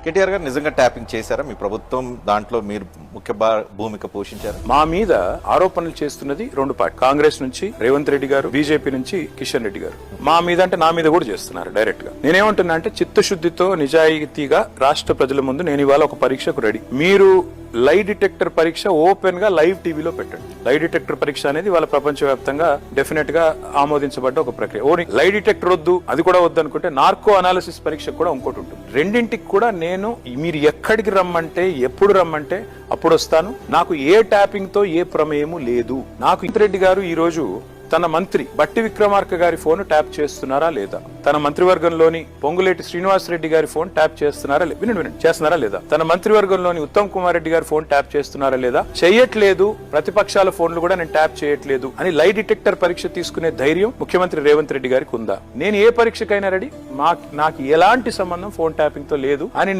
కేటీఆర్ గారు నిజంగా ట్యాపింగ్ చేశారా? మీ ప్రభుత్వం దాంట్లో మీరు ముఖ్య భూమిక పోషించారు. మా మీద ఆరోపణలు చేస్తున్నది రెండు పార్టీ, కాంగ్రెస్ నుంచి రేవంత్ రెడ్డి గారు, బీజేపీ నుంచి కిషన్ రెడ్డి గారు. మా మీద అంటే నా మీద కూడా చేస్తున్నారు డైరెక్ట్ గా. నేనేమంటున్నా అంటే చిత్తశుద్ధితో నిజాయితీగా రాష్ట్ర ప్రజల ముందు నేను ఇవాళ ఒక పరీక్షకు రెడీ. మీరు లై డిటెక్టర్ పరీక్ష ఓపెన్ గా లైవ్ టీవీలో పెట్టండి. లై డిటెక్టర్ పరీక్ష అనేది వాళ్ళ ప్రపంచవ్యాప్తంగా డెఫినెట్ గా ఆమోదించబడ్డ ఒక ప్రక్రియ. ఓ లై డిటెక్టర్ వద్దు, అది కూడా వద్దు అనుకుంటే నార్కో అనాలిసిస్ పరీక్ష కూడా ఇంకోటి ఉంటుంది. రెండింటికి కూడా నేను మీరు ఎక్కడికి రమ్మంటే ఎప్పుడు రమ్మంటే అప్పుడు వస్తాను. నాకు ఏ ట్యాపింగ్ తో ఏ ప్రమేయము లేదు. నాకు రెడ్డి గారు ఈ రోజు తన మంత్రి బట్టి విక్రమార్క గారి ఫోన్ ట్యాప్ చేస్తున్నారా లేదా, తన మంత్రివర్గంలోని పొంగులేటి శ్రీనివాసరెడ్డి గారి ఫోన్ ట్యాప్ చేస్తున్నారా చేస్తున్నారా లేదా, తన మంత్రివర్గంలోని ఉత్తమ్ కుమార్ రెడ్డి గారి ఫోన్ ట్యాప్ చేస్తున్నారా లేదా, చేయట్లేదు, ప్రతిపక్షాల ఫోన్లు కూడా నేను ట్యాప్ చేయట్లేదు అని లై డిటెక్టర్ పరీక్ష తీసుకునే ధైర్యం ముఖ్యమంత్రి రేవంత్ రెడ్డి గారికి ఉందా? నేను ఏ పరీక్షకైనా రెడీ, నాకు ఎలాంటి సంబంధం ఫోన్ ట్యాపింగ్ తో లేదు అని